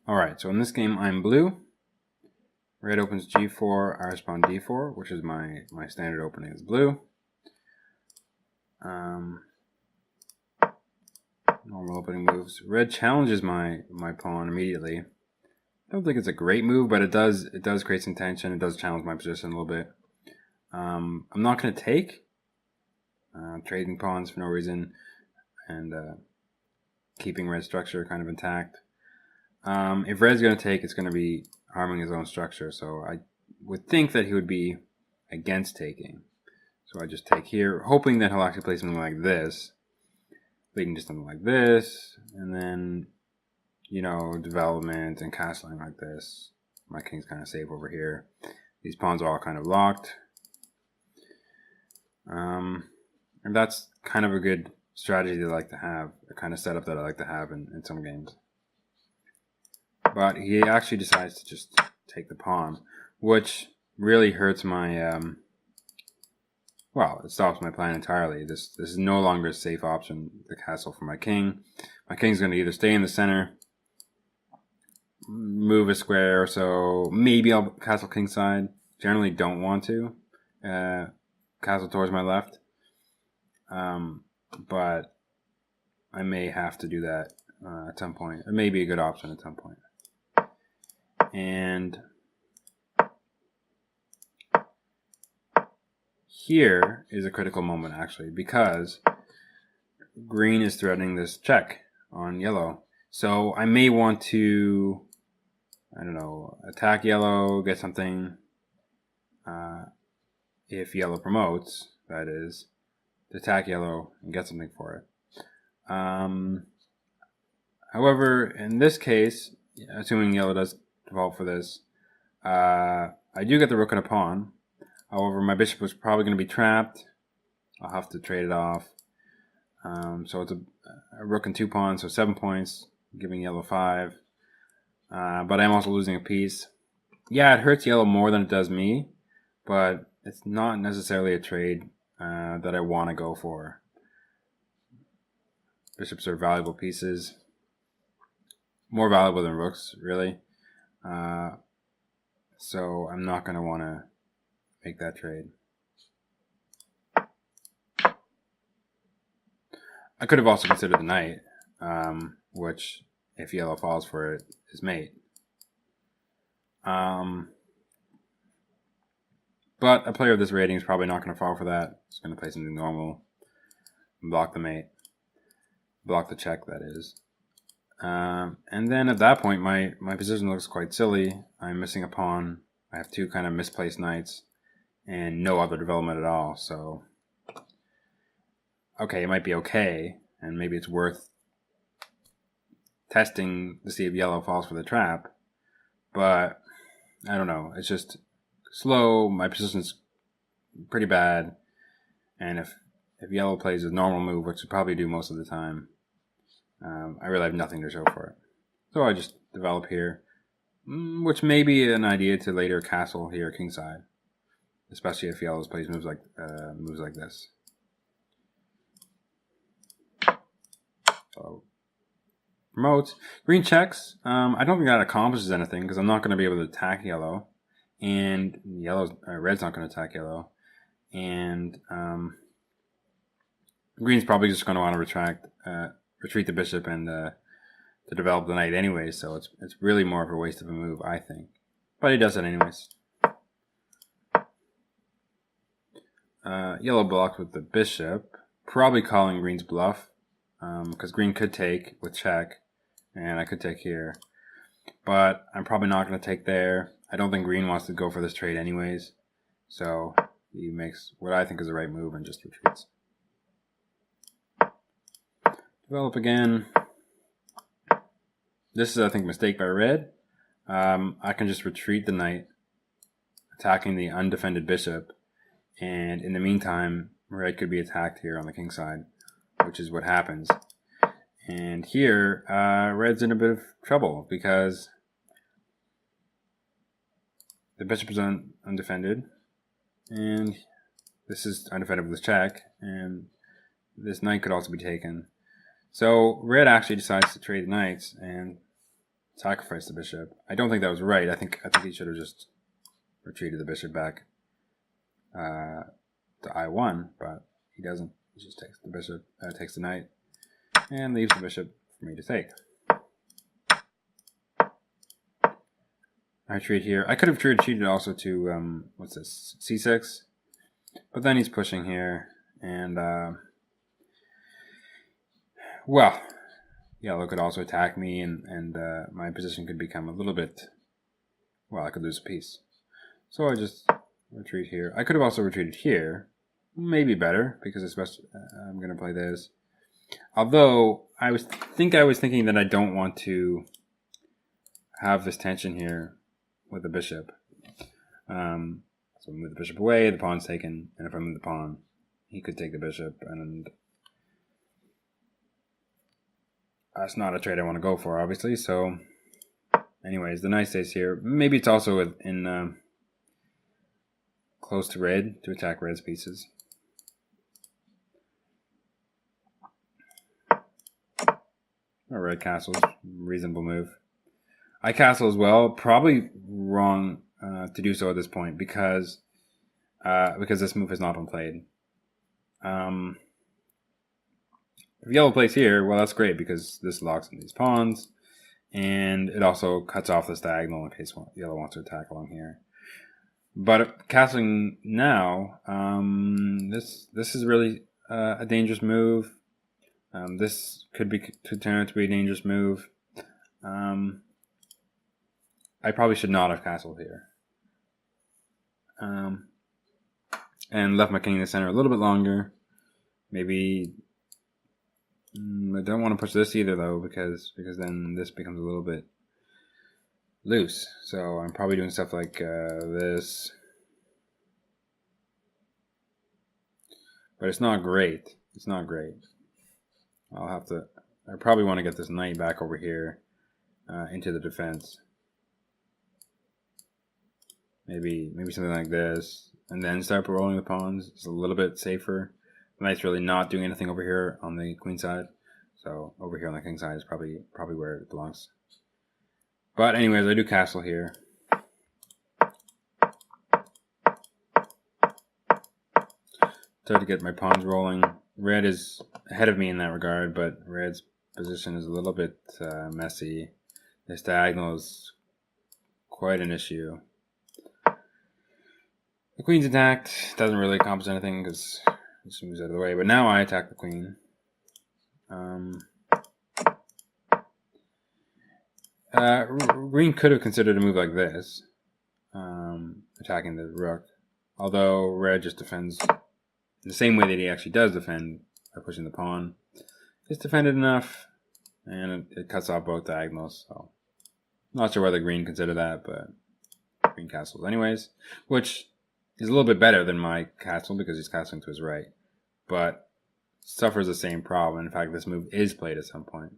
Alright, so in this game I'm blue. Red opens g4, I respond d4, which is my standard opening is blue. Normal opening moves. Red challenges my pawn immediately. I don't think it's a great move, but it does create some tension. It does challenge my position a little bit. I'm not going to take. Trading pawns for no reason, and keeping red structure kind of intact. If red's going to take, it's going to be harming his own structure, so I would think that he would be against taking. So I just take here, hoping that he'll actually play something like this, leading to something like this, and then, you know, development and castling like this. My king's kind of safe over here. These pawns are all kind of locked. And that's kind of a good strategy that I like to have, a kind of setup that I like to have in some games. But he actually decides to just take the pawn, which really hurts my, well, it stops my plan entirely. This is no longer a safe option, the castle for my king. My king's going to either stay in the center, move a square or so, maybe I'll castle kingside. Generally don't want to castle towards my left. But I may have to do that at some point. It may be a good option at some point. And here is a critical moment, actually, because green is threatening this check on yellow. So I may want to, I don't know, attack yellow, get something. If yellow promotes, that is, to attack yellow and get something for it. However, in this case, assuming yellow does default for this, I do get the rook and a pawn. However, my bishop was probably going to be trapped. I'll have to trade it off. So it's a rook and 2 pawns, so 7 points, giving yellow 5. But I'm also losing a piece. Yeah, it hurts yellow more than it does me, but it's not necessarily a trade that I want to go for. Bishops are valuable pieces. More valuable than rooks, really. So I'm not going to want to make that trade. I could have also considered the knight, which, if yellow falls for it, is mate. But a player of this rating is probably not going to fall for that. It's going to play something normal, block the mate, block the check, that is. And then at that point, my position looks quite silly. I'm missing a pawn. I have 2 kind of misplaced knights and no other development at all. So, okay, it might be okay, and maybe it's worth testing to see if yellow falls for the trap. But I don't know. It's just slow. My position's pretty bad, and if yellow plays a normal move, which it probably do most of the time, I really have nothing to show for it. So I just develop here, which may be an idea to later castle here kingside, especially if yellow plays moves like this. So promotes. Green checks. I don't think that accomplishes anything because I'm not going to be able to attack yellow, and red's not going to attack yellow, and green's probably just going to want to retreat the bishop and to develop the knight anyway. So it's really more of a waste of a move, I think. But he does it anyways. Yellow blocks with the bishop, probably calling green's bluff, because green could take with check, and I could take here. But I'm probably not going to take there. I don't think green wants to go for this trade anyways. So he makes what I think is the right move and just retreats. Develop again. This is, I think, a mistake by red. I can just retreat the knight, attacking the undefended bishop. And in the meantime, red could be attacked here on the king side, which is what happens. And here, red's in a bit of trouble because the bishop is undefended, and this is undefended with this check, and this knight could also be taken. So red actually decides to trade the knights, and sacrifice the bishop. I don't think that was right. I think he should have just retreated the bishop back to I1, but he doesn't. He just takes the bishop, takes the knight, and leaves the bishop for me to take. I retreat here. I could have retreated also to what's this, c6, but then he's pushing here, and well, yellow could also attack me, and my position could become a little bit. Well, I could lose a piece. So I just retreat here. I could have also retreated here. Maybe better, because especially I'm going to play this. Although, I was thinking that I don't want to have this tension here with the bishop. So I move the bishop away, the pawn's taken, and if I move the pawn, he could take the bishop, and that's not a trade I want to go for, obviously, so anyways, the knight stays here. Maybe it's also in close to red to attack red's pieces. Or red castles, reasonable move. I castle as well. Probably wrong to do so at this point because this move has not been played. If yellow plays here, well, that's great because this locks in these pawns, and it also cuts off this diagonal in case yellow wants to attack along here. But castling now, this is really a dangerous move. This could turn out to be a dangerous move. I probably should not have castled here. And left my king in the center a little bit longer. Maybe I don't want to push this either though, because then this becomes a little bit loose. So I'm probably doing stuff like this. But it's not great. It's not great. I probably want to get this knight back over here into the defense. Maybe something like this, and then start rolling the pawns. It's a little bit safer. The knight's really not doing anything over here on the queen side, so over here on the king side is probably where it belongs. But anyways, I do castle here. Try to get my pawns rolling. Red is ahead of me in that regard, but red's position is a little bit messy. This diagonal is quite an issue. The queen's attacked. Doesn't really accomplish anything because it just moves out of the way. But now I attack the queen. Green could have considered a move like this, attacking the rook. Although red just defends in the same way that he actually does defend by pushing the pawn. It's defended enough, and it cuts off both diagonals. So, not sure whether green considered that, but green castles anyways, which is a little bit better than my castle because he's castling to his right, but suffers the same problem. In fact, this move is played at some point.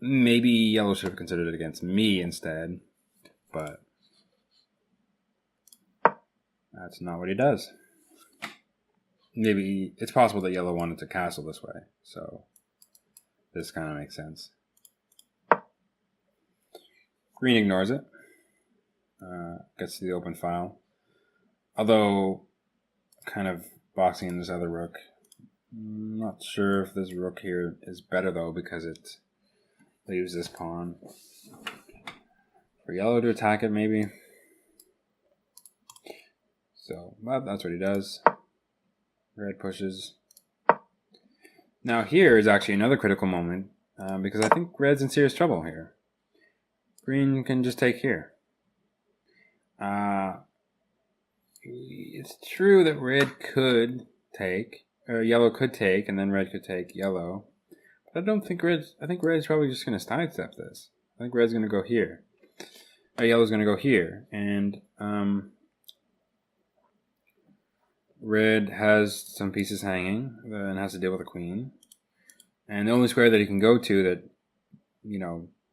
Maybe yellow should have considered it against me instead, but that's not what he does. Maybe it's possible that yellow wanted to castle this way, so this kind of makes sense. Green ignores it, gets to the open file. Although, kind of boxing in this other rook. I'm not sure if this rook here is better though, because it leaves this pawn for yellow to attack it maybe. So, well, that's what he does. Red pushes. Now here is actually another critical moment, because I think red's in serious trouble here. Green can just take here. It's true that red could take, or yellow could take, and then red could take yellow. But I don't think I think red's probably just going to sidestep this. I think red's going to go here. Yellow's going to go here, and red has some pieces hanging and has to deal with a queen. And the only square that he can go to that,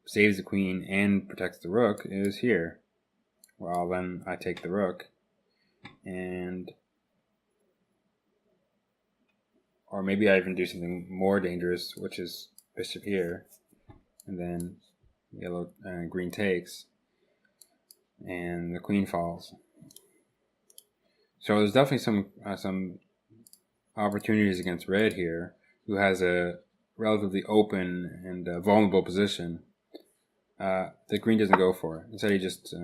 saves the queen and protects the rook is here. Well, then I take the rook, or maybe I even do something more dangerous, which is bishop here, and then green takes, and the queen falls. So there's definitely some opportunities against red here, who has a relatively open and vulnerable position. The green doesn't go for it. Instead, he just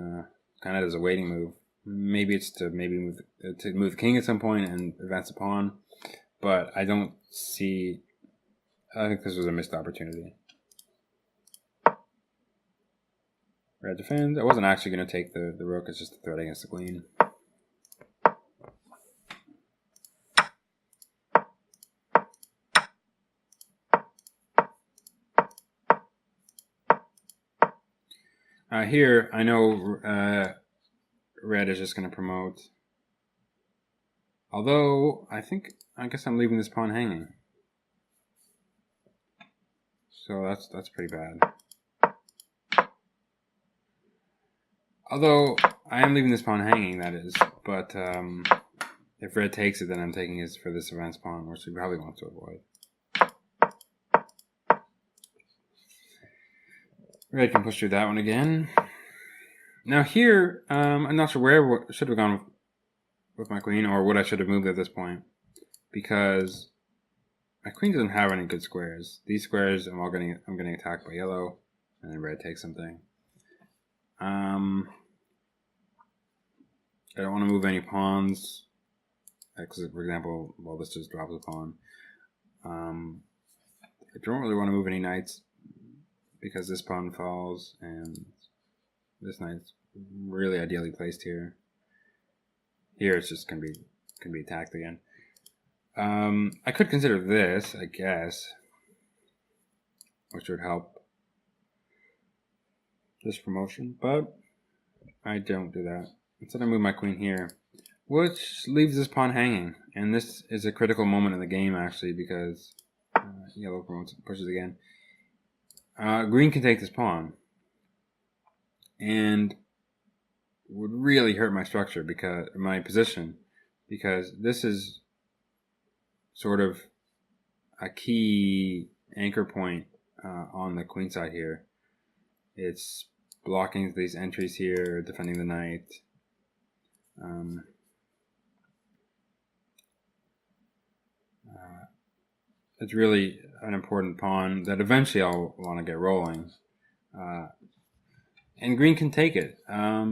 kind of does a waiting move. Maybe it's to move the king at some point and advance the pawn, but I don't see. I think this was a missed opportunity. Red defends. I wasn't actually going to take the rook. It's just a threat against the queen. Here, I know red is just going to promote. Although, I guess I'm leaving this pawn hanging. So that's pretty bad. Although, I am leaving this pawn hanging, that is. But if red takes it, then I'm taking it for this advanced pawn, which we probably want to avoid. Red can push through that one again. Now here, I'm not sure where I should have gone with my queen, or what I should have moved at this point, because my queen doesn't have any good squares. These squares, I'm getting attacked by yellow, and then red takes something. I don't want to move any pawns. For example, well, this just drops a pawn. I don't really want to move any knights, because this pawn falls, and this knight's really ideally placed here. Here it's just can be attacked again. I could consider this, I guess, which would help this promotion, but I don't do that. Instead I move my queen here, which leaves this pawn hanging, and this is a critical moment in the game actually, because yellow promotes, pushes again. Green can take this pawn, and would really hurt my structure, because my position, because this is sort of a key anchor point on the queen side here. It's blocking these entries here, defending the knight. It's really an important pawn that eventually I'll want to get rolling. And green can take it. I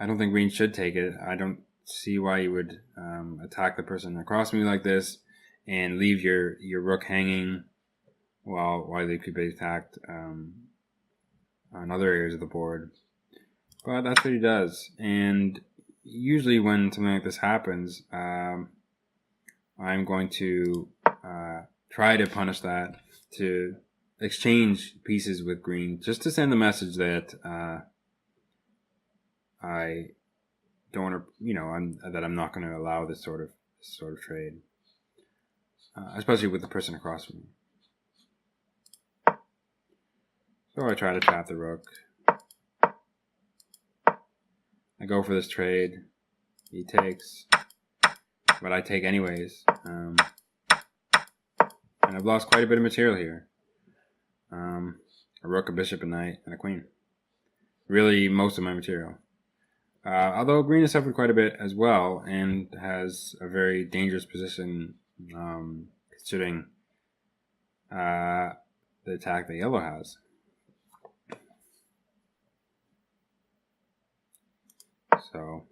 don't think green should take it. I don't see why you would attack the person across from you like this and leave your rook hanging while they could be attacked on other areas of the board. But that's what he does. And usually when something like this happens, I'm going to try to punish that, to exchange pieces with green, just to send the message that I don't want to, that I'm not going to allow this sort of trade, especially with the person across from me. So I try to trap the rook. I go for this trade. He takes, but I take anyways. And I've lost quite a bit of material here. A rook, a bishop, a knight, and a queen. Really, most of my material. Although green has suffered quite a bit as well, and has a very dangerous position, considering the attack that yellow has. So,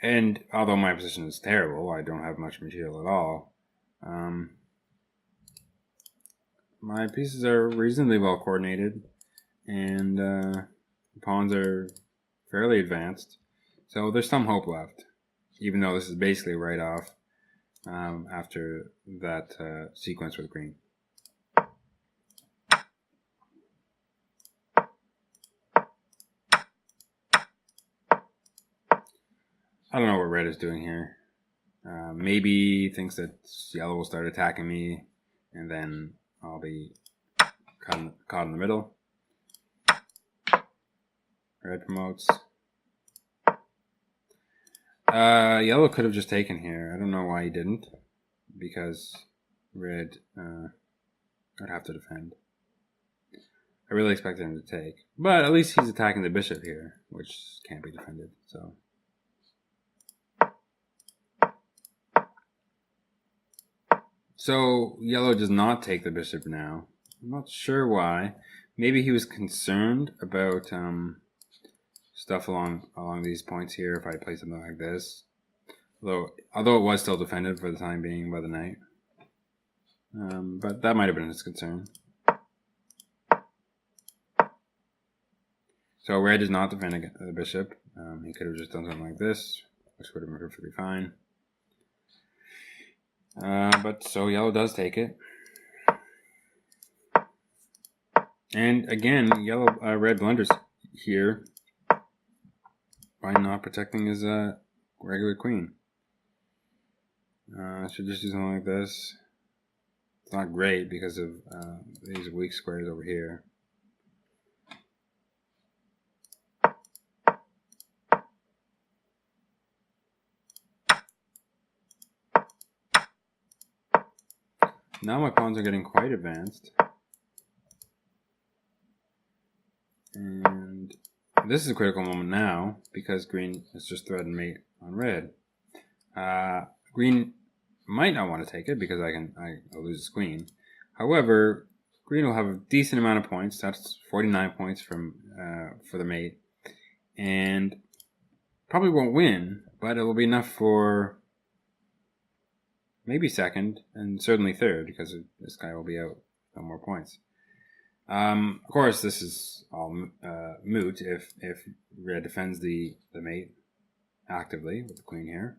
and although my position is terrible, I don't have much material at all. My pieces are reasonably well coordinated, and the pawns are fairly advanced, so there's some hope left, even though this is basically a write-off after that sequence with green. I don't know what red is doing here. Maybe he thinks that yellow will start attacking me, and then I'll be caught in the middle. Red promotes. Yellow could have just taken here. I don't know why he didn't, because red would have to defend. I really expected him to take. But at least he's attacking the bishop here, which can't be defended. So yellow does not take the bishop now. I'm not sure why. Maybe he was concerned about stuff along these points here if I play something like this. Although it was still defended for the time being by the knight. But that might have been his concern. So red is not defending the bishop. He could have just done something like this, which would have been perfectly fine. But so yellow does take it. And again, red blunders here by not protecting his regular queen. Should just do something like this. It's not great because of these weak squares over here. Now my pawns are getting quite advanced. And this is a critical moment now because green has just threatened mate on red. Green might not want to take it because I'll lose his queen. However, green will have a decent amount of points. That's 49 points for the mate. And probably won't win, but it will be enough for maybe second and certainly third because this guy will be out no more points. Of course, this is all moot if red defends the mate actively with the queen here,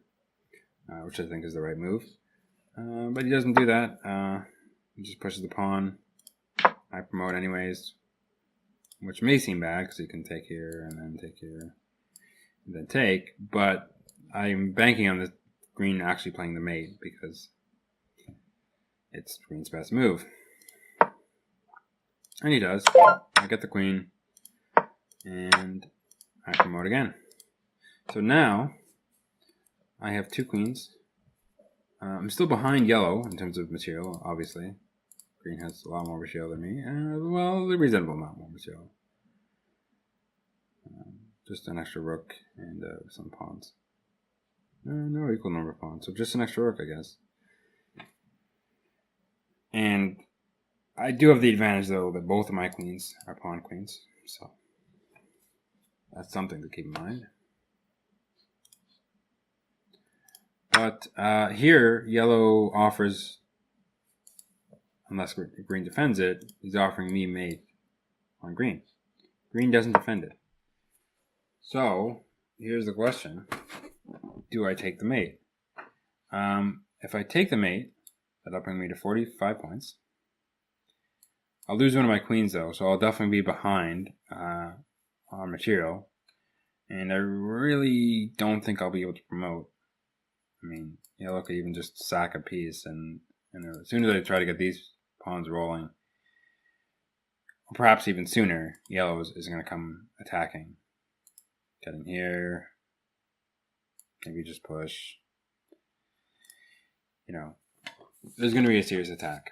which I think is the right move. But he doesn't do that. He just pushes the pawn. I promote anyways, which may seem bad because he can take here and then take here and then take. But I'm banking on the green actually playing the mate because it's green's best move. And he does. I get the queen and I promote again. So now I have two queens. I'm still behind yellow in terms of material, obviously. Green has a lot more material than me. Well, a reasonable amount more material. Just an extra rook and some pawns. No equal number of pawns, so just an extra rook, I guess. And I do have the advantage, though, that both of my queens are pawn queens, so that's something to keep in mind. But here, yellow offers, unless green defends it, he's offering me mate on green. Green doesn't defend it. So, here's the question. Do I take the mate? If I take the mate, that'll bring me to 45 points. I'll lose one of my queens, though, so I'll definitely be behind on material. And I really don't think I'll be able to promote. I mean, yellow could even just sack a piece, and as soon as I try to get these pawns rolling, or perhaps even sooner, yellow is going to come attacking. Get in here. Maybe just push. There's going to be a serious attack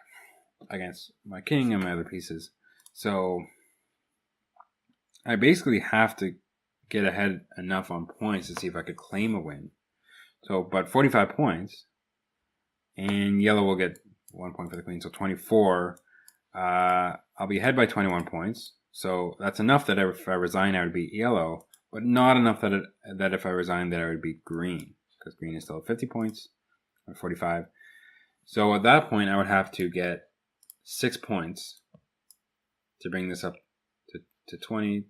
against my king and my other pieces. So I basically have to get ahead enough on points to see if I could claim a win. But 45 points, and yellow will get 1 point for the queen, so 24. I'll be ahead by 21 points. So that's enough that if I resign, I would beat yellow, but not enough that if I resign, that I would beat green, because green is still at 50 points, or 45. So at that point, I would have to get 6 points to bring this up to 20.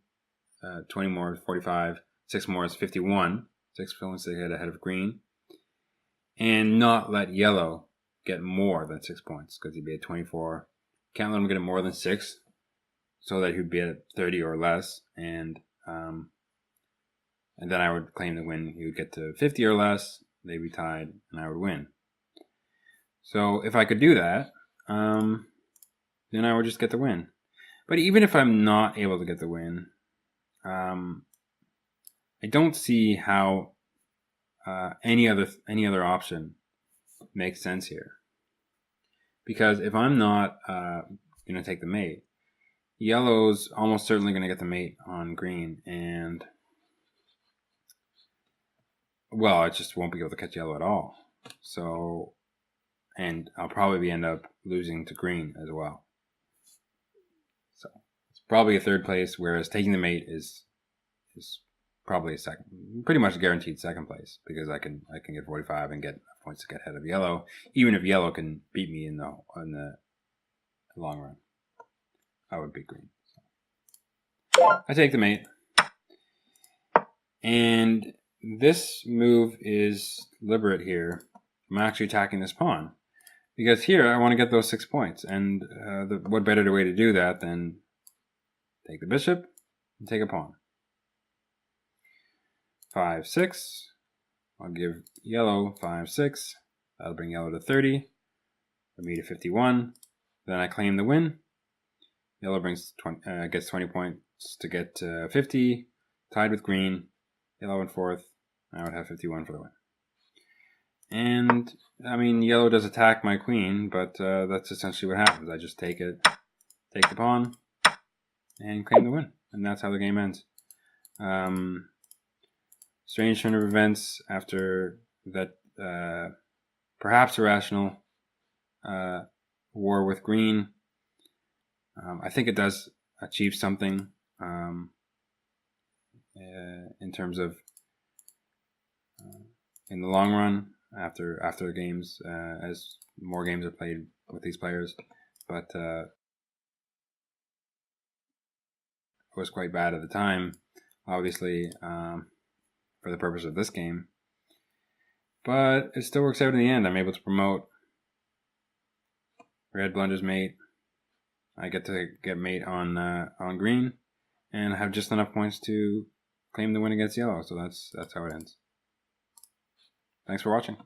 20 more is 45. 6 more is 51. 6 points to get ahead of green. And not let yellow get more than 6 points, because he'd be at 24. Can't let him get more than 6, so that he'd be at 30 or less. And then I would claim the win. He would get to 50 or less. They'd be tied, and I would win. So if I could do that, then I would just get the win. But even if I'm not able to get the win, I don't see how any other option makes sense here. Because if I'm not going to take the mate, yellow's almost certainly going to get the mate on green, and well, I just won't be able to catch yellow at all. So, and I'll probably end up losing to green as well. So it's probably a third place, whereas taking the mate is probably a second, pretty much guaranteed second place, because I can get 45 and get points to get ahead of yellow, even if yellow can beat me in the long run. I would beat green. So I take the mate, and this move is deliberate here. I'm actually attacking this pawn, because here I want to get those 6 points, and what better way to do that than take the bishop and take a pawn. 5, 6. I'll give yellow 5, 6. That'll bring yellow to 30. For me to 51. Then I claim the win. Yellow gets 20 points to get 50. Tied with green. Yellow in fourth. I would have 51 for the win. And I mean, yellow does attack my queen, but that's essentially what happens. I just take it, take the pawn, and claim the win. And that's how the game ends. Strange turn of events after that perhaps irrational war with green. I think it does achieve something in terms of in the long run after the games, as more games are played with these players. But it was quite bad at the time, obviously, for the purpose of this game. But it still works out in the end. I'm able to promote. Red blunders mate. I get to get mate on green, and I have just enough points to claim the win against yellow. So that's how it ends. Thanks for watching.